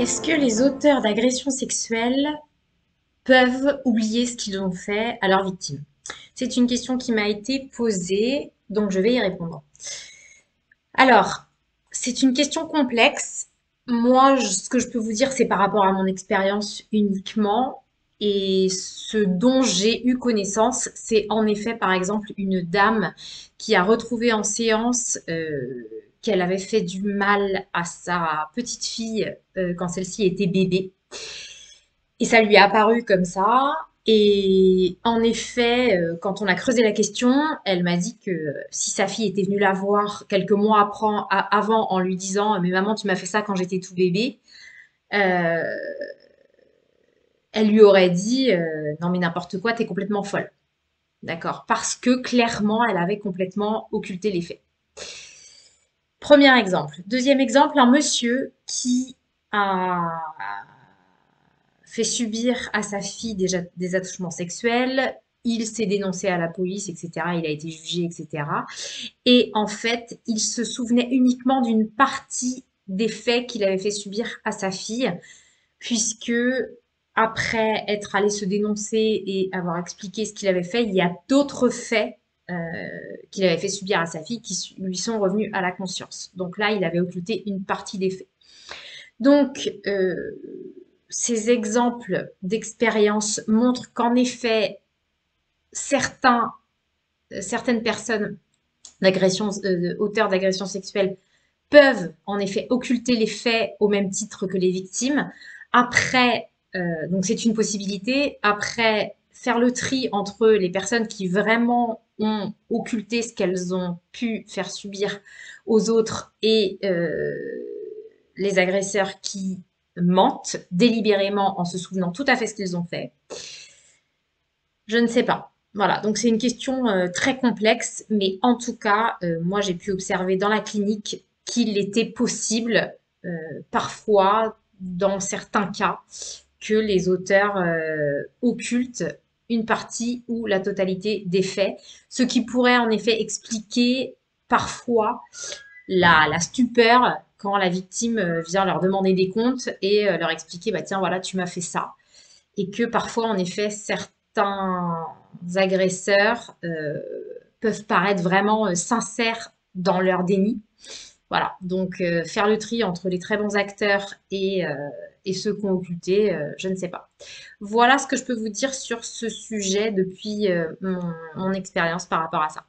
Est-ce que les auteurs d'agressions sexuelles peuvent oublier ce qu'ils ont fait à leurs victimes? C'est une question qui m'a été posée, donc je vais y répondre. Alors, c'est une question complexe. Moi, ce que je peux vous dire, c'est par rapport à mon expérience uniquement. Et ce dont j'ai eu connaissance, c'est en effet, par exemple, une dame qui a retrouvé en séance qu'elle avait fait du mal à sa petite fille quand celle-ci était bébé. Et ça lui est apparu comme ça. Et en effet, quand on a creusé la question, elle m'a dit que si sa fille était venue la voir quelques mois avant en lui disant «Mais maman, tu m'as fait ça quand j'étais tout bébé», euh, elle lui aurait dit «Non mais n'importe quoi, t'es complètement folle». D'accord? Parce que clairement, elle avait complètement occulté les faits. Premier exemple. Deuxième exemple, un monsieur qui a fait subir à sa fille déjà des attouchements sexuels. Il s'est dénoncé à la police, etc. Il a été jugé, etc. Et en fait, il se souvenait uniquement d'une partie des faits qu'il avait fait subir à sa fille, puisque après être allé se dénoncer et avoir expliqué ce qu'il avait fait, il y a d'autres faits euh, qu'il avait fait subir à sa fille qui lui sont revenus à la conscience. Donc là, il avait occulté une partie des faits. Donc, ces exemples d'expérience montrent qu'en effet, certaines personnes auteurs d'agressions sexuelles peuvent en effet occulter les faits au même titre que les victimes. Après, donc c'est une possibilité. Après, faire le tri entre les personnes qui vraiment ont occulté ce qu'elles ont pu faire subir aux autres et les agresseurs qui mentent délibérément en se souvenant tout à fait ce qu'ils ont fait. Je ne sais pas. Voilà, donc c'est une question très complexe, mais en tout cas, moi j'ai pu observer dans la clinique qu'il était possible, parfois, dans certains cas, que les auteurs occultent une partie ou la totalité des faits, ce qui pourrait en effet expliquer parfois la stupeur quand la victime vient leur demander des comptes et leur expliquer, bah tiens, voilà, tu m'as fait ça. Et que parfois, en effet, certains agresseurs peuvent paraître vraiment sincères dans leur déni. Voilà, donc faire le tri entre les très bons acteurs et ceux qui ont occulté, je ne sais pas. Voilà ce que je peux vous dire sur ce sujet depuis mon expérience par rapport à ça.